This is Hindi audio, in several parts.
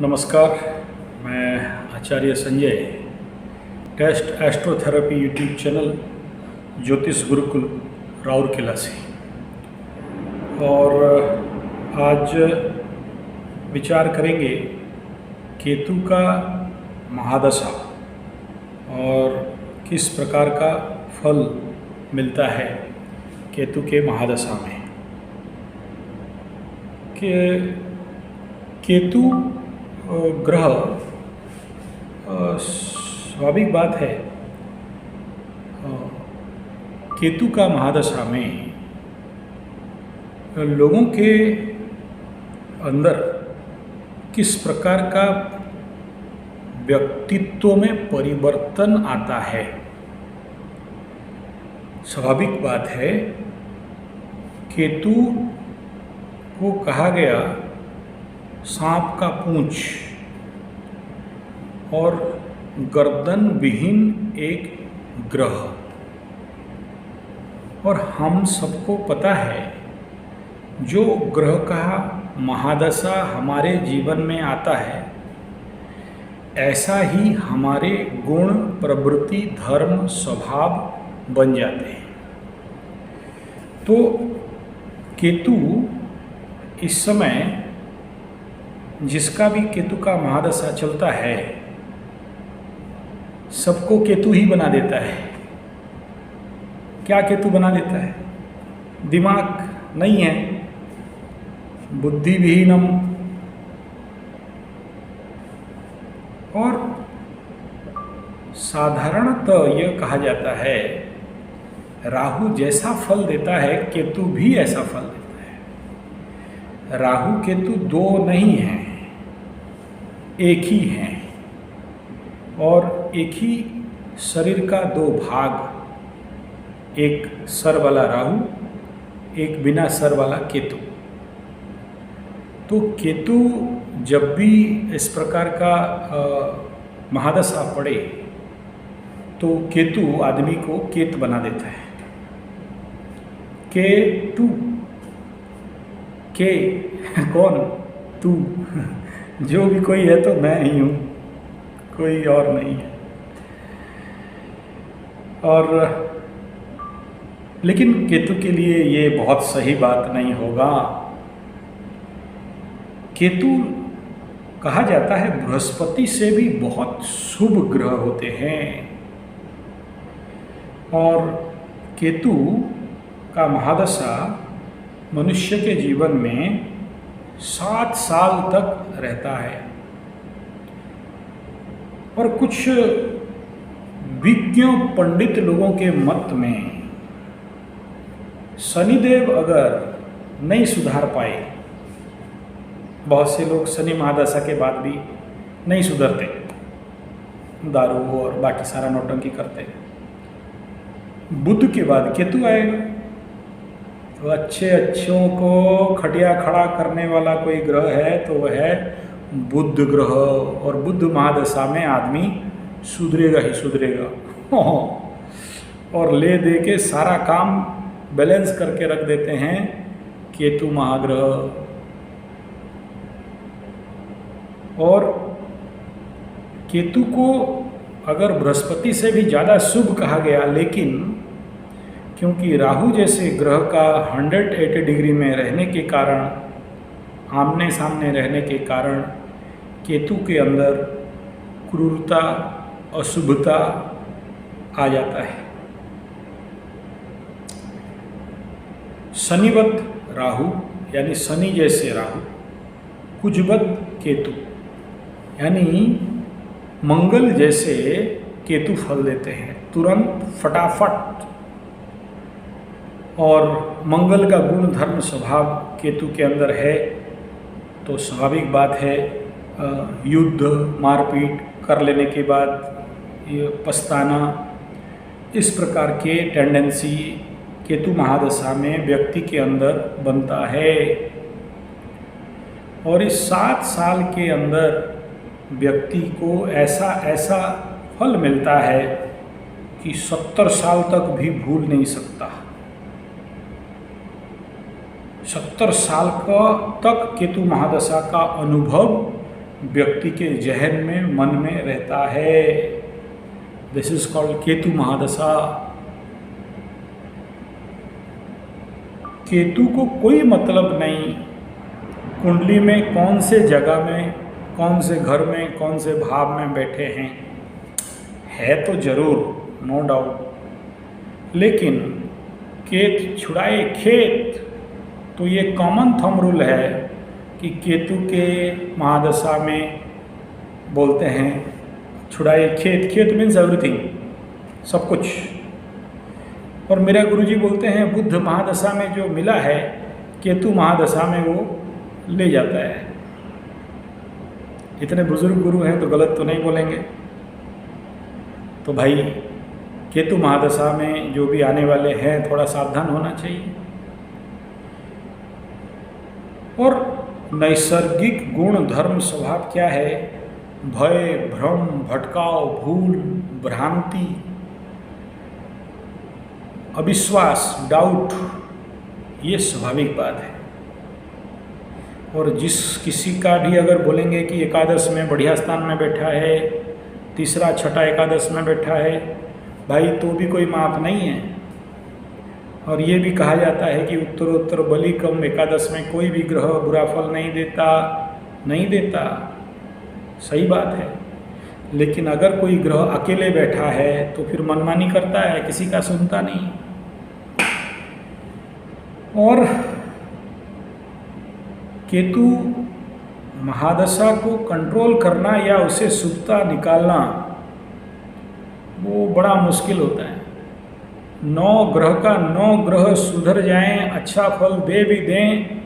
नमस्कार। मैं आचार्य संजय टेस्ट एस्ट्रोथेरेपी यूट्यूब चैनल ज्योतिष गुरुकुल राउरकेला से और आज विचार करेंगे केतु का महादशा और किस प्रकार का फल मिलता है केतु के महादशा में। केतु ग्रह स्वाभाविक बात है, केतु का महादशा में लोगों के अंदर किस प्रकार का व्यक्तित्व में परिवर्तन आता है। स्वाभाविक बात है, केतु को कहा गया सांप का पूंछ और गर्दन विहीन एक ग्रह। और हम सबको पता है, जो ग्रह का महादशा हमारे जीवन में आता है, ऐसा ही हमारे गुण, प्रवृत्ति, धर्म, स्वभाव बन जाते हैं। तो केतु इस समय जिसका भी केतु का महादशा चलता है, सबको केतु ही बना देता है। क्या केतु बना देता है? दिमाग नहीं है, बुद्धि विहीनम। और साधारणतः यह कहा जाता है, राहु जैसा फल देता है केतु भी ऐसा फल देता है। राहु केतु दो नहीं हैं, एक ही हैं और एक ही शरीर का दो भाग, एक सर वाला राहु, एक बिना सर वाला केतु। तो केतु जब भी इस प्रकार का महादशा पड़े तो केतु आदमी को केत बना देता है। केतु, के कौन? तू। जो भी कोई है तो मैं ही हूँ, कोई और नहीं है। और लेकिन केतु के लिए ये बहुत सही बात नहीं होगा। केतु कहा जाता है बृहस्पति से भी बहुत शुभ ग्रह होते हैं। और केतु का महादशा मनुष्य के जीवन में 7 साल तक रहता है। और कुछ विज्ञ पंडित लोगों के मत में शनिदेव अगर नहीं सुधार पाए, बहुत से लोग शनि महादशा के बाद भी नहीं सुधरते, दारू और बाकी सारा नौटंकी करते, बुध के बाद केतु आएगा तो अच्छों को खटिया खड़ा करने वाला कोई ग्रह है तो वह है बुध ग्रह। और बुध महादशा में आदमी सुधरेगा ही सुधरेगा और ले दे के सारा काम बैलेंस करके रख देते हैं केतु महाग्रह। और केतु को अगर बृहस्पति से भी ज़्यादा शुभ कहा गया, लेकिन क्योंकि राहु जैसे ग्रह का 180 डिग्री में रहने के कारण, आमने सामने रहने के कारण, केतु के अंदर क्रूरता, अशुभता आ जाता है। शनिवत राहु यानी शनि जैसे राहु, कुजवत केतु यानी मंगल जैसे केतु फल देते हैं तुरंत, फटाफट। और मंगल का गुण, धर्म, स्वभाव केतु के अंदर है तो स्वाभाविक बात है, युद्ध, मारपीट कर लेने के बाद ये पछताना, इस प्रकार के टेंडेंसी केतु महादशा में व्यक्ति के अंदर बनता है। और इस 7 साल के अंदर व्यक्ति को ऐसा फल मिलता है कि 70 साल तक भी भूल नहीं सकता। 70 साल का तक केतु महादशा का अनुभव व्यक्ति के जहन में, मन में रहता है। This is called Ketu mahadasha. Ketu को कोई मतलब नहीं कुंडली में कौन से जगह में, कौन से घर में, कौन से भाव में बैठे हैं, है तो जरूर, नो डाउट, लेकिन केत छुड़ाए खेत, तो ये कॉमन थंब रूल है कि केतु के महादशा में बोलते हैं छुड़ाए खेत। खेत मीन्स एवरीथिंग, सब कुछ। और मेरा गुरुजी बोलते हैं बुध महादशा में जो मिला है केतु महादशा में वो ले जाता है। इतने बुजुर्ग गुरु हैं तो गलत तो नहीं बोलेंगे। तो भाई केतु महादशा में जो भी आने वाले हैं थोड़ा सावधान होना चाहिए। और नैसर्गिक गुण धर्म स्वभाव क्या है? भय, भ्रम, भटकाव, भूल, भ्रांति, अविश्वास, डाउट, ये स्वाभाविक बात है। और जिस किसी का भी अगर बोलेंगे कि एकादश में बढ़िया स्थान में बैठा है, तीसरा छठा एकादश में बैठा है, भाई तो भी कोई माप नहीं है। और ये भी कहा जाता है कि उत्तरोत्तर बलि कम एकादश में कोई भी ग्रह बुरा फल नहीं देता। सही बात है, लेकिन अगर कोई ग्रह अकेले बैठा है तो फिर मनमानी करता है, किसी का सुनता नहीं। और केतु महादशा को कंट्रोल करना या उसे शुभता निकालना वो बड़ा मुश्किल होता है। 9 ग्रह का 9 ग्रह सुधर जाएं, अच्छा फल दे भी दें,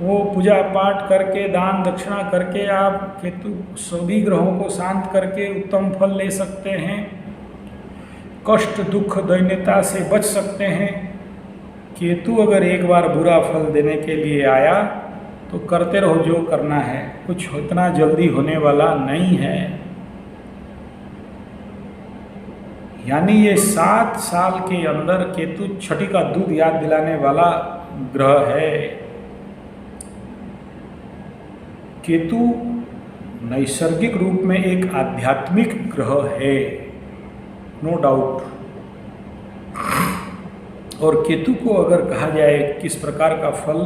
वो पूजा पाठ करके दान दक्षिणा करके आप केतु सभी ग्रहों को शांत करके उत्तम फल ले सकते हैं, कष्ट दुख दैन्यता से बच सकते हैं। केतु अगर एक बार बुरा फल देने के लिए आया तो करते रहो जो करना है, कुछ इतना जल्दी होने वाला नहीं है। यानी ये 7 साल के अंदर केतु छठी का दूध याद दिलाने वाला ग्रह है। केतु नैसर्गिक रूप में एक आध्यात्मिक ग्रह है, नो डाउट। और केतु को अगर कहा जाए किस प्रकार का फल,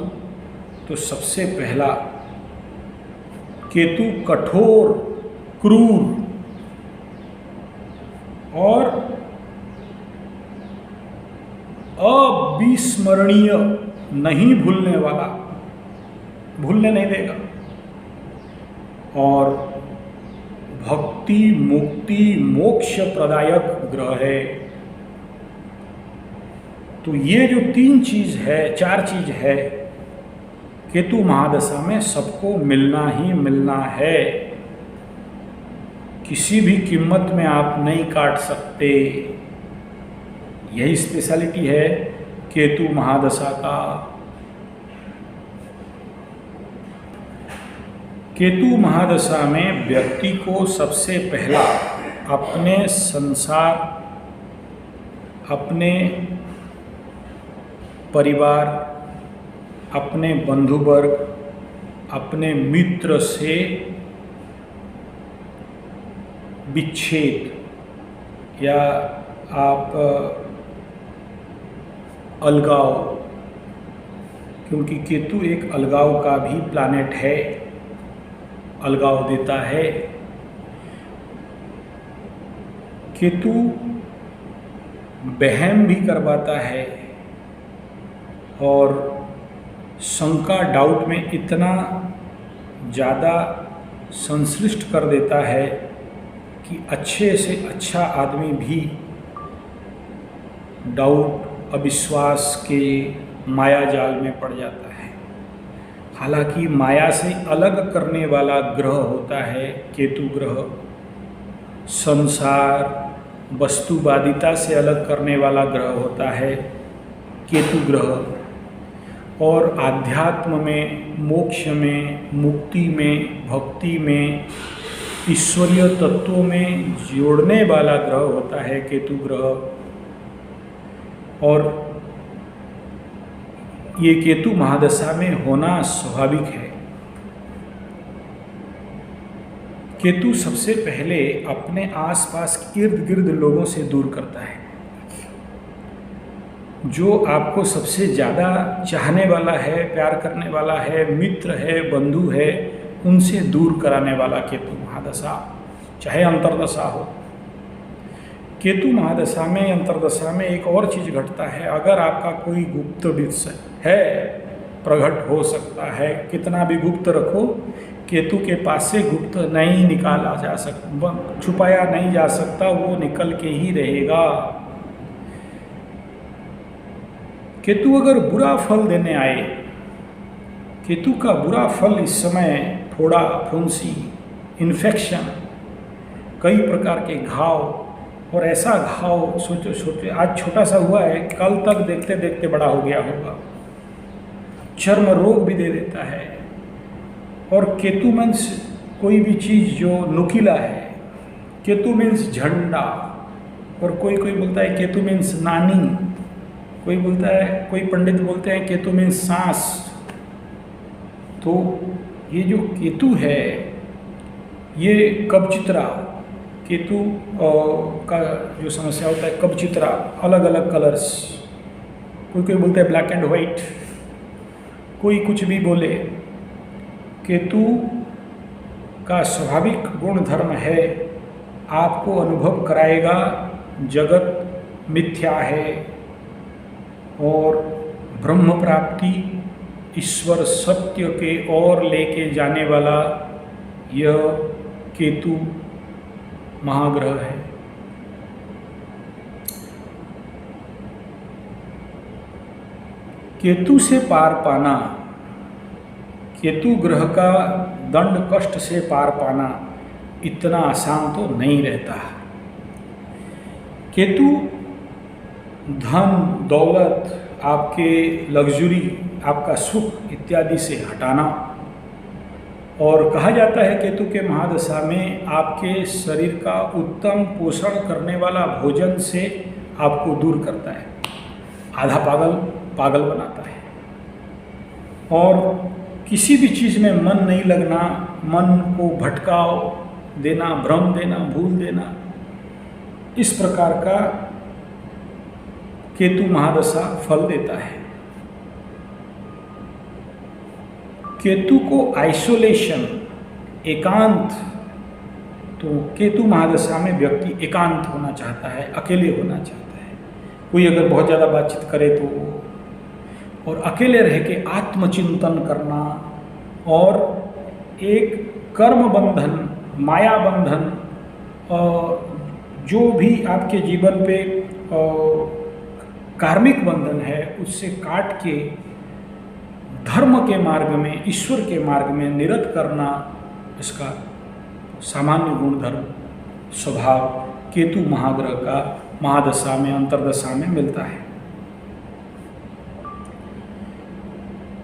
तो सबसे पहला केतु कठोर, क्रूर और अविस्मरणीय, नहीं भूलने वाला, भूलने नहीं देगा। और भक्ति, मुक्ति, मोक्ष प्रदायक ग्रह है। तो ये जो 3 चीज है, 4 चीज है, केतु महादशा में सबको मिलना ही मिलना है। किसी भी कीमत में आप नहीं काट सकते। यही स्पेशलिटी है केतु महादशा का। केतु महादशा में व्यक्ति को सबसे पहला अपने संसार, अपने परिवार, अपने बंधु वर्ग, अपने मित्र से विच्छेद या आप अलगाव, क्योंकि केतु एक अलगाव का भी प्लैनेट है, अलगाव देता है। केतु वहम भी करवाता है और शंका, डाउट में इतना ज़्यादा संश्लिष्ट कर देता है कि अच्छे से अच्छा आदमी भी डाउट, अविश्वास के माया जाल में पड़ जाता है। हालांकि माया से अलग करने वाला ग्रह होता है केतु ग्रह, संसार, वस्तुवादिता से अलग करने वाला ग्रह होता है केतु ग्रह। और आध्यात्म में, मोक्ष में, मुक्ति में, भक्ति में, ईश्वरीय तत्वों में जोड़ने वाला ग्रह होता है केतु ग्रह। और ये केतु महादशा में होना स्वाभाविक है। केतु सबसे पहले अपने आसपास इर्द गिर्द लोगों से दूर करता है। जो आपको सबसे ज़्यादा चाहने वाला है, प्यार करने वाला है, मित्र है, बंधु है, उनसे दूर कराने वाला केतु महादशा, चाहे अंतर्दशा हो। केतु महादशा में, अंतर्दशा में एक और चीज़ घटता है। अगर आपका कोई गुप्त विषय है, प्रकट हो सकता है, कितना भी गुप्त रखो, केतु के पास से गुप्त नहीं निकाला जा सकता, छुपाया नहीं जा सकता, वो निकल के ही रहेगा। केतु अगर बुरा फल देने आए, केतु का बुरा फल इस समय फोड़ा, फुंसी, इन्फेक्शन, कई प्रकार के घाव, और ऐसा घाव सोचो आज छोटा सा हुआ है, कल तक देखते देखते बड़ा हो गया होगा। चर्म रोग भी दे देता है। और केतु मीन्स कोई भी चीज़ जो नुकीला है, केतु मीन्स झंडा, और कोई बोलता है केतु मीन्स नानी, कोई बोलता है, कोई पंडित बोलते हैं केतु मीन्स सांस। तो ये जो केतु है, ये कबचित्रा, केतु का जो समस्या होता है कबचित्रा, अलग अलग कलर्स, कोई बोलते हैं ब्लैक एंड वाइट, कोई कुछ भी बोले। केतु का स्वाभाविक गुण धर्म है, आपको अनुभव कराएगा जगत मिथ्या है और ब्रह्म प्राप्ति, ईश्वर सत्य के ओर लेके जाने वाला यह केतु महाग्रह है। केतु से पार पाना, केतु ग्रह का दंड कष्ट से पार पाना इतना आसान तो नहीं रहता। केतु धन दौलत, आपके लग्जरी, आपका सुख इत्यादि से हटाना, और कहा जाता है केतु के महादशा में आपके शरीर का उत्तम पोषण करने वाला भोजन से आपको दूर करता है, आधा पागल बनाता है, और किसी भी चीज़ में मन नहीं लगना, मन को भटकाव देना, भ्रम देना, भूल देना, इस प्रकार का केतु महादशा फल देता है। केतु को आइसोलेशन, एकांत, तो केतु महादशा में व्यक्ति एकांत होना चाहता है, अकेले होना चाहता है। कोई अगर बहुत ज़्यादा बातचीत करे तो, और अकेले रह के आत्मचिंतन करना, और एक कर्म बंधन, माया बंधन, जो भी आपके जीवन पे कार्मिक बंधन है, उससे काट के धर्म के मार्ग में, ईश्वर के मार्ग में निरत करना, इसका सामान्य गुणधर्म स्वभाव केतु महाग्रह का महादशा में, अंतर्दशा में मिलता है।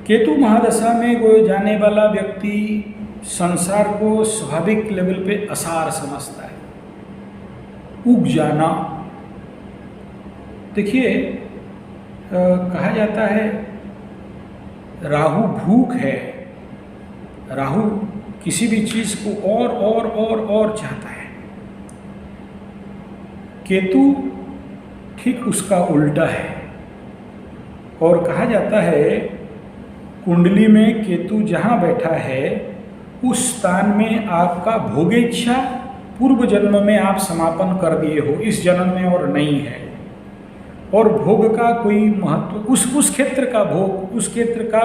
केतु महादशा में जाने वाला व्यक्ति संसार को स्वाभाविक लेवल पे असार समझता है, उग जाना। देखिए, कहा जाता है राहु भूख है, राहु किसी भी चीज़ को और चाहता है। केतु ठीक उसका उल्टा है, और कहा जाता है कुंडली में केतु जहाँ बैठा है उस स्थान में आपका भोगेच्छा पूर्व जन्म में आप समापन कर दिए हो, इस जन्म में और नहीं है, और भोग का कोई महत्व, उस क्षेत्र का भोग, उस क्षेत्र का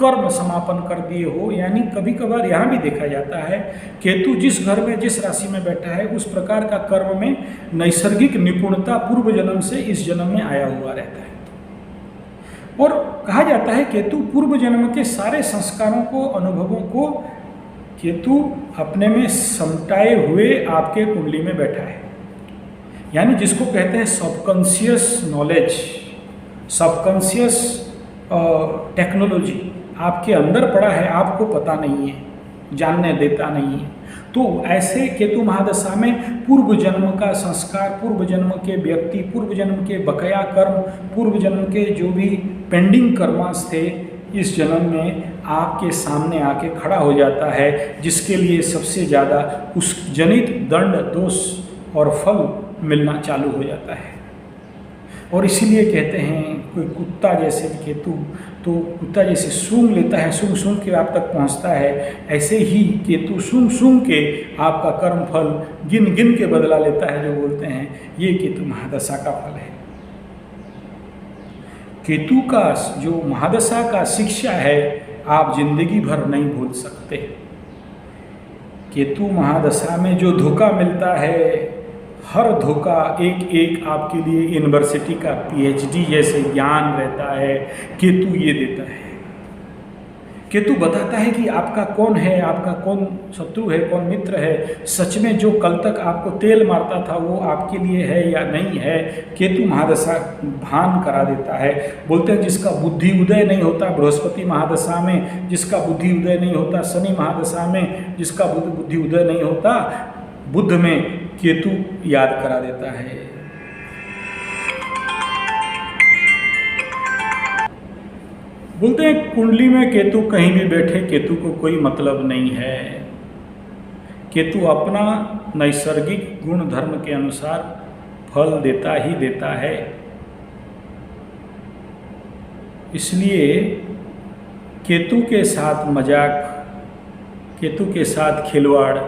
कर्म समापन कर दिए हो। यानी कभी कभार यहाँ भी देखा जाता है केतु जिस घर में, जिस राशि में बैठा है, उस प्रकार का कर्म में नैसर्गिक निपुणता पूर्व जन्म से इस जन्म में आया हुआ रहता है। और कहा जाता है केतु पूर्व जन्म के सारे संस्कारों को, अनुभवों को केतु अपने में समटाए हुए आपके कुंडली में बैठा है। यानी जिसको कहते हैं सबकॉन्शियस नॉलेज, सबकॉन्शियस टेक्नोलॉजी आपके अंदर पड़ा है, आपको पता नहीं है, जानने देता नहीं है। तो ऐसे केतु महादशा में पूर्व जन्म का संस्कार, पूर्व जन्म के व्यक्ति, पूर्व जन्म के बकाया कर्म, पूर्व जन्म के जो भी पेंडिंग कर्मांश थे, इस जन्म में आपके सामने आके खड़ा हो जाता है, जिसके लिए सबसे ज़्यादा उस जनित दंड, दोष और फल मिलना चालू हो जाता है। और इसीलिए कहते हैं कोई कुत्ता जैसे केतु, तो कुत्ता जैसे सूंघ लेता है, सूंघ सूंघ के आप तक पहुंचता है, ऐसे ही केतु सूंघ सूंघ के आपका कर्म फल गिन गिन के बदला लेता है। जो बोलते हैं ये केतु महादशा का फल है। केतु का जो महादशा का शिक्षा है आप जिंदगी भर नहीं भूल सकते। केतु महादशा में जो धोखा मिलता है, हर धोखा एक एक आपके लिए यूनिवर्सिटी का पीएचडी जैसे ज्ञान रहता है। केतु ये देता है, केतु बताता है कि आपका कौन है, आपका कौन शत्रु है, कौन मित्र है। सच में जो कल तक आपको तेल मारता था वो आपके लिए है या नहीं है, केतु महादशा भान करा देता है। बोलते हैं जिसका बुद्धि उदय नहीं होता बृहस्पति महादशा में, जिसका बुद्धि उदय नहीं होता शनि महादशा में, जिसका बुद्धि उदय नहीं होता बुध में, केतु याद करा देता है। बोलते हैं कुंडली में केतु कहीं भी बैठे, केतु को कोई मतलब नहीं है। केतु अपना नैसर्गिक गुण धर्म के अनुसार फल देता ही देता है। इसलिए केतु के साथ मजाक, केतु के साथ खिलवाड़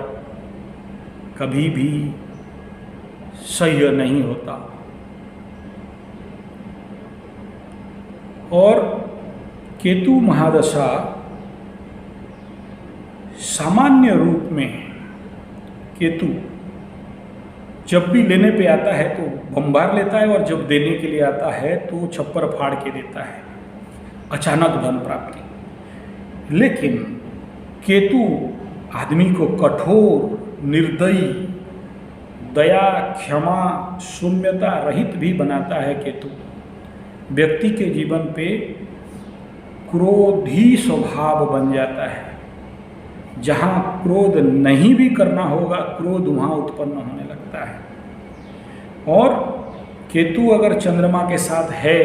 कभी भी सह्य नहीं होता। और केतु महादशा सामान्य रूप में केतु जब भी लेने पे आता है तो बम्बार लेता है, और जब देने के लिए आता है तो छप्पर फाड़ के देता है, अचानक धन प्राप्ति। लेकिन केतु आदमी को कठोर, निर्दयी, दया, क्षमा, शून्यता रहित भी बनाता है। केतु व्यक्ति के जीवन पे क्रोधी स्वभाव बन जाता है। जहाँ क्रोध नहीं भी करना होगा, क्रोध वहाँ उत्पन्न होने लगता है। और केतु अगर चंद्रमा के साथ है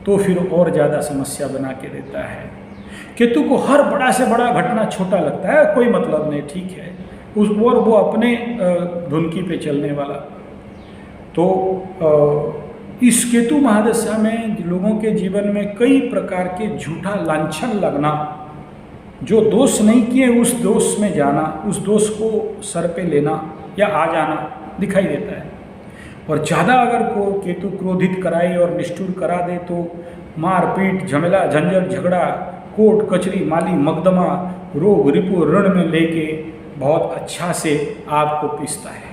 तो फिर और ज़्यादा समस्या बना के देता है। केतु को हर बड़ा से बड़ा घटना छोटा लगता है, कोई मतलब नहीं, ठीक है, उस और वो अपने धुनकी पे चलने वाला। तो इस केतु महादशा में लोगों के जीवन में कई प्रकार के झूठा लांछन लगना, जो दोष नहीं किए उस दोष में जाना, उस दोष को सर पे लेना या आ जाना दिखाई देता है। और ज़्यादा अगर को केतु क्रोधित कराए और निष्ठुर करा दे तो मारपीट, झमेला, झंझट, झगड़ा, कोर्ट कचहरी, माली मकदमा, रोग रिपु ऋण में लेके बहुत अच्छा से आपको पीसता है।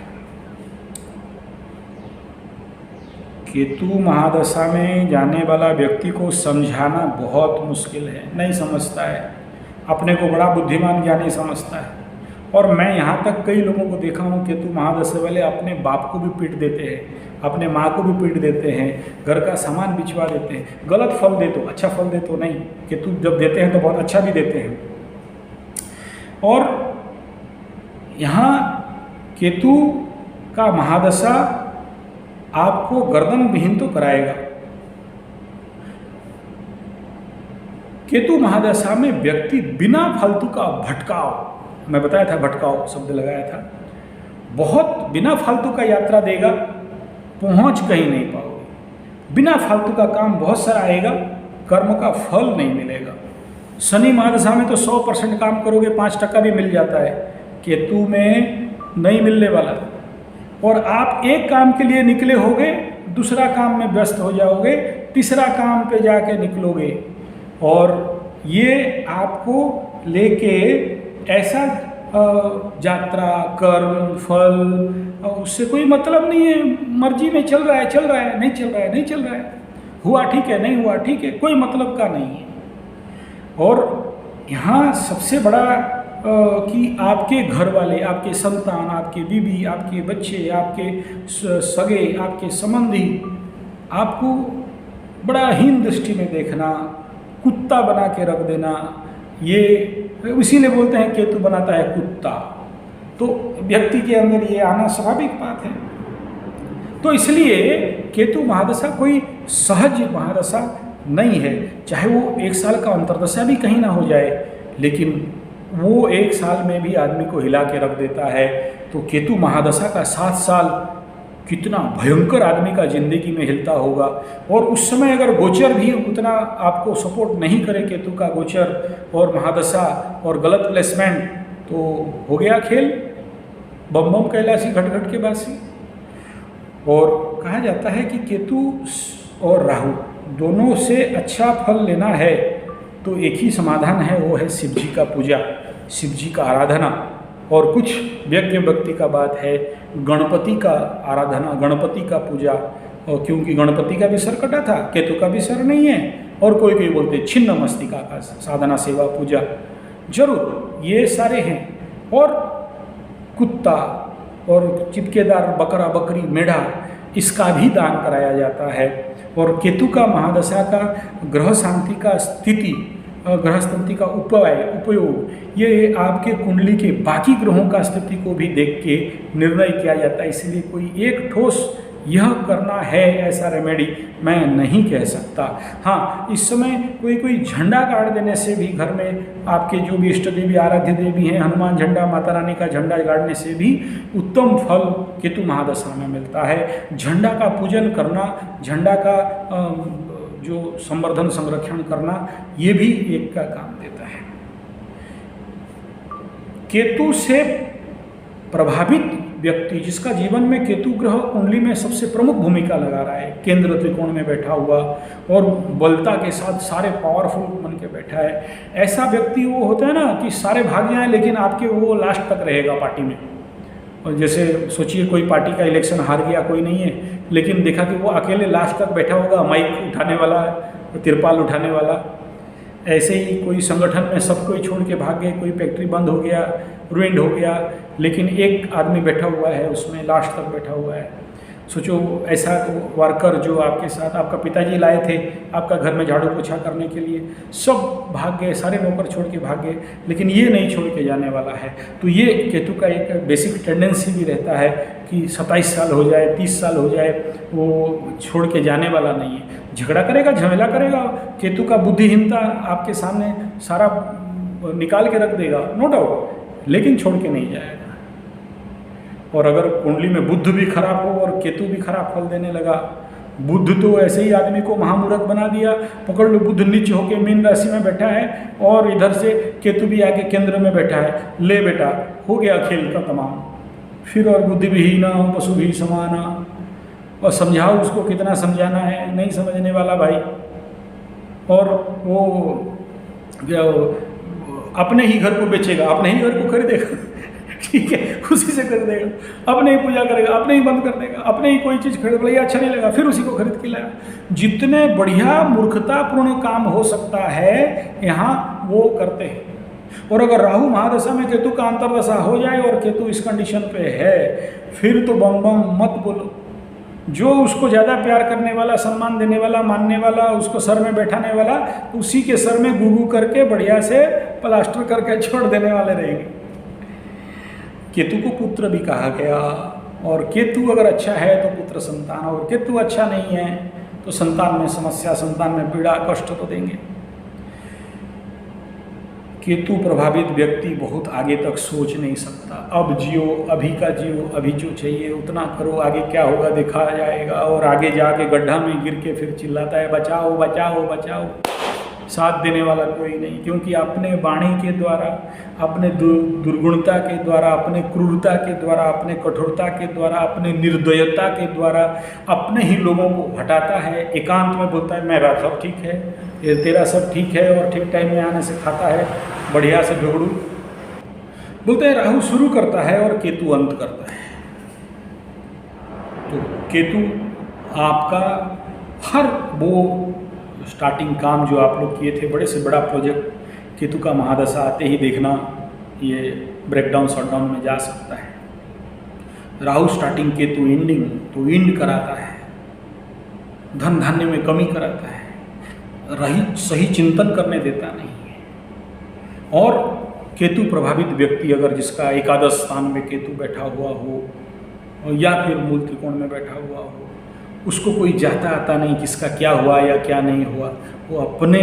केतु महादशा में जाने वाला व्यक्ति को समझाना बहुत मुश्किल है, नहीं समझता है, अपने को बड़ा बुद्धिमान ज्ञानी समझता है। और मैं यहाँ तक कई लोगों को देखा हूँ केतु महादशा वाले अपने बाप को भी पीट देते हैं, अपने माँ को भी पीट देते हैं, घर का सामान बिचवा देते हैं। गलत फल दे तो, अच्छा फल दे तो नहीं, केतु जब देते हैं तो बहुत अच्छा भी देते हैं। और यहाँ केतु का महादशा आपको गर्दन विहीन तो कराएगा। केतु महादशा में व्यक्ति बिना फालतू का भटकाव, मैं बताया था भटकाव शब्द लगाया था, बहुत बिना फालतू का यात्रा देगा, पहुंच कहीं नहीं पाओगे। बिना फालतू का काम बहुत सारा आएगा, कर्म का फल नहीं मिलेगा। शनि महादशा में तो 100% काम करोगे, 5% भी मिल जाता है, केतु में नहीं मिलने वाला। और आप एक काम के लिए निकले होगे, दूसरा काम में व्यस्त हो जाओगे, तीसरा काम पे जाके निकलोगे, और ये आपको लेके ऐसा यात्रा, कर्म, फल, उससे कोई मतलब नहीं है। मर्जी में चल रहा है, चल रहा है, नहीं चल रहा है, नहीं चल रहा है, हुआ ठीक है, नहीं हुआ ठीक है, कोई मतलब का नहीं है। और यहाँ सबसे बड़ा कि आपके घर वाले, आपके संतान, आपके बीवी, आपके बच्चे, आपके सगे, आपके संबंधी आपको बड़ा हीन दृष्टि में देखना, कुत्ता बना के रख देना, ये इसीलिए बोलते हैं केतु बनाता है कुत्ता। तो व्यक्ति के अंदर ये आना स्वाभाविक बात है। तो इसलिए केतु महादशा कोई सहज महादशा नहीं है, चाहे वो 1 साल का अंतर्दशा भी कहीं ना हो जाए, लेकिन वो 1 साल में भी आदमी को हिला के रख देता है। तो केतु महादशा का 7 साल कितना भयंकर आदमी का जिंदगी में हिलता होगा। और उस समय अगर गोचर भी उतना आपको सपोर्ट नहीं करे, केतु का गोचर और महादशा और गलत प्लेसमेंट, तो हो गया खेल, बम बम कैलाशी घट घट के बासी। और कहा जाता है कि केतु और राहु दोनों से अच्छा फल लेना है तो एक ही समाधान है, वो है शिव जी का पूजा, शिव जी का आराधना। और कुछ व्यक्ति का बात है गणपति का आराधना, गणपति का पूजा। और क्योंकि गणपति का भी सर कटा था, केतु का भी सर नहीं है, और कोई कोई बोलते छिन्न मस्तिका का साधना सेवा पूजा, जरूर ये सारे हैं। और कुत्ता और चिपकेदार बकरा बकरी मेढ़ा, इसका भी दान कराया जाता है। और केतु का महादशा का ग्रह शांति का स्थिति, ग्रह शांति का उपयोग, ये आपके कुंडली के बाकी ग्रहों का स्थिति को भी देख के निर्णय किया जाता है। इसलिए कोई एक ठोस यह करना है ऐसा रेमेडी मैं नहीं कह सकता। हाँ, इस समय कोई झंडा गाड़ देने से भी, घर में आपके जो भी इष्ट देवी आराध्य देवी हैं, हनुमान झंडा, माता रानी का झंडा गाड़ने से भी उत्तम फल केतु महादशा में मिलता है। झंडा का पूजन करना, झंडा का जो संवर्धन संरक्षण करना, ये भी एक का काम देता है। केतु से प्रभावित व्यक्ति जिसका जीवन में केतु ग्रह कुंडली में सबसे प्रमुख भूमिका लगा रहा है, केंद्र त्रिकोण में बैठा हुआ और बलता के साथ सारे पावरफुल बन के बैठा है, ऐसा व्यक्ति वो होता है ना कि सारे भाग जाएं लेकिन आपके वो लास्ट तक रहेगा पार्टी में। और जैसे सोचिए कोई पार्टी का इलेक्शन हार गया, कोई नहीं है, लेकिन देखा कि वो अकेले लास्ट तक बैठा होगा, माइक उठाने वाला, तिरपाल उठाने वाला। ऐसे ही कोई संगठन में सब कोई छोड़ के भाग गए, कोई फैक्ट्री बंद हो गया, रुइंड हो गया, लेकिन एक आदमी बैठा हुआ है उसमें, लास्ट तक बैठा हुआ है। सोचो ऐसा वर्कर जो आपके साथ आपका पिताजी लाए थे आपका घर में झाड़ू पोछा करने के लिए, सब भाग गए, सारे नौकर छोड़ के भाग गए, लेकिन ये नहीं छोड़ के जाने वाला है। तो ये केतु का एक बेसिक टेंडेंसी भी रहता है कि 27 साल हो जाए, 30 साल हो जाए, वो छोड़ के जाने वाला नहीं है। झगड़ा करेगा, झमेला करेगा, केतु का बुद्धिहीनता आपके सामने सारा निकाल के रख देगा, नो डाउट, लेकिन छोड़ के नहीं जाएगा। और अगर कुंडली में बुध भी खराब हो और केतु भी खराब फल देने लगा, बुध तो ऐसे ही आदमी को महामूर्ख बना दिया, पकड़ लो बुध नीचे होके मीन राशि में बैठा है और इधर से केतु भी आके केंद्र में बैठा है, ले बेटा हो गया खेल का तमाम। फिर और बुद्धि विहीना पशु भी समाना, और समझाओ उसको कितना समझाना है, नहीं समझने वाला भाई। और वो अपने ही घर को बेचेगा, अपने ही घर को खरीदेगा, ठीक है, उसी से कर देगा, अपने ही पूजा करेगा, अपने ही बंद कर देगा, अपने ही कोई चीज़ खरीद लिया, अच्छा नहीं लगा फिर उसी को खरीद के लाया। जितने बढ़िया मूर्खतापूर्ण काम हो सकता है यहाँ वो करते हैं। और अगर राहु महादशा में केतु का अंतर्दशा हो जाए और केतु इस कंडीशन पे है, फिर तो बम बम मत बोलो। जो उसको ज़्यादा प्यार करने वाला, सम्मान देने वाला, मानने वाला, उसको सर में बैठाने वाला, उसी के सर में गुगू करके बढ़िया से प्लास्टर करके छोड़ देने वाले रहेंगे। केतु को पुत्र भी कहा गया, और केतु अगर अच्छा है तो पुत्र संतान, और केतु अच्छा नहीं है तो संतान में समस्या, संतान में पीड़ा, कष्ट तो देंगे। केतु प्रभावित व्यक्ति बहुत आगे तक सोच नहीं सकता। अब जियो, अभी का जियो, अभी जो चाहिए उतना करो, आगे क्या होगा देखा जाएगा। और आगे जाके गड्ढा में गिर के फिर चिल्लाता है बचाओ बचाओ बचाओ, साथ देने वाला कोई नहीं। क्योंकि अपने वाणी के द्वारा, अपने दुर्गुणता के द्वारा, अपने क्रूरता के द्वारा, अपने कठोरता के द्वारा, अपने निर्दयता के द्वारा अपने ही लोगों को हटाता है। एकांत में बोलता है मेरा सब ठीक है, ये तेरा सब ठीक है, और ठीक टाइम में आने से खाता है बढ़िया से झगड़ू। बोलते हैं राहु शुरू करता है और केतु अंत करता है। तो केतु आपका हर वो स्टार्टिंग काम जो आप लोग किए थे, बड़े से बड़ा प्रोजेक्ट, केतु का महादशा आते ही देखना ये ब्रेकडाउन शटडाउन में जा सकता है। राहु स्टार्टिंग, केतु एंडिंग, तो एंड कराता है, धन धान्य में कमी कराता है, सही चिंतन करने देता नहीं है। और केतु प्रभावित व्यक्ति अगर जिसका एकादश स्थान में केतु बैठा हुआ हो या फिर मूल त्रिकोण में बैठा हुआ हो, उसको कोई जाता आता नहीं किसका क्या हुआ या क्या नहीं हुआ। वो अपने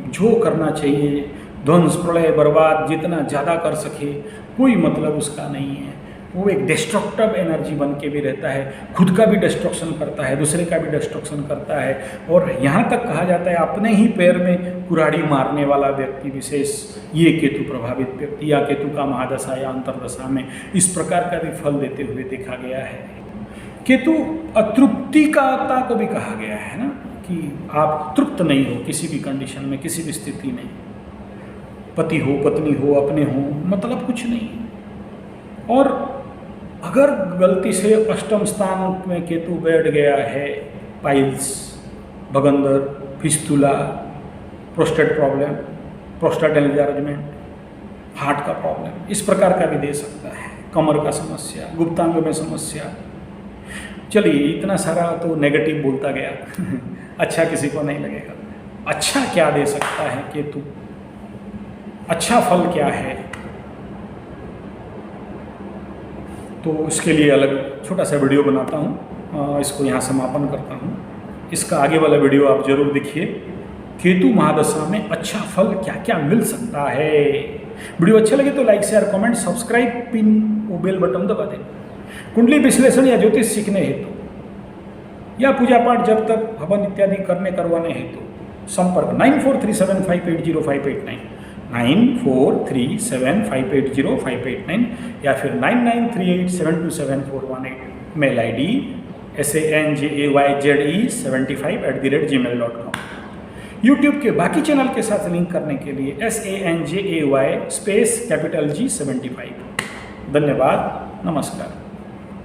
जो करना चाहिए, ध्वंस प्रलय बर्बाद जितना ज़्यादा कर सके, कोई मतलब उसका नहीं है। वो एक डिस्ट्रक्टिव एनर्जी बन के भी रहता है, खुद का भी डिस्ट्रक्शन करता है, दूसरे का भी डिस्ट्रक्शन करता है। और यहाँ तक कहा जाता है अपने ही पैर में कुराड़ी मारने वाला व्यक्ति विशेष, ये केतु प्रभावित व्यक्ति या केतु का महादशा या अंतरदशा में इस प्रकार का भी फल देते हुए देखा गया है। केतु अतृप्तिकता को भी कहा गया है ना, कि आप तृप्त नहीं हो किसी भी कंडीशन में, किसी भी स्थिति में, पति हो पत्नी हो अपने हो, मतलब कुछ नहीं। और अगर गलती से अष्टम स्थान में केतु बैठ गया है, पाइल्स, भगंदर, fistula, prostate problem, prostate enlargement, heart का प्रॉब्लम, इस प्रकार का भी दे सकता है, कमर का समस्या, गुप्तांग में समस्या। चलिए इतना सारा तो नेगेटिव बोलता गया अच्छा किसी को नहीं लगेगा। अच्छा क्या दे सकता है केतु, अच्छा फल क्या है, तो इसके लिए अलग छोटा सा वीडियो बनाता हूँ, इसको यहाँ समापन करता हूँ। इसका आगे वाला वीडियो आप जरूर देखिए, केतु महादशा में अच्छा फल क्या क्या मिल सकता है। वीडियो अच्छा लगे तो like share comment subscribe pin वो बेल बटन दबा दें। कुंडली विश्लेषण या ज्योतिष सीखने हेतु या पूजा पाठ जब तक हवन इत्यादि करवाने हेतु संपर्क 9437580589 9437580589 या फिर 9938727418। Mail ID sanjayze75@gmail.com। यूट्यूब के बाकी चैनल के साथ लिंक करने के लिए SANJAY _G75। धन्यवाद, नमस्कार।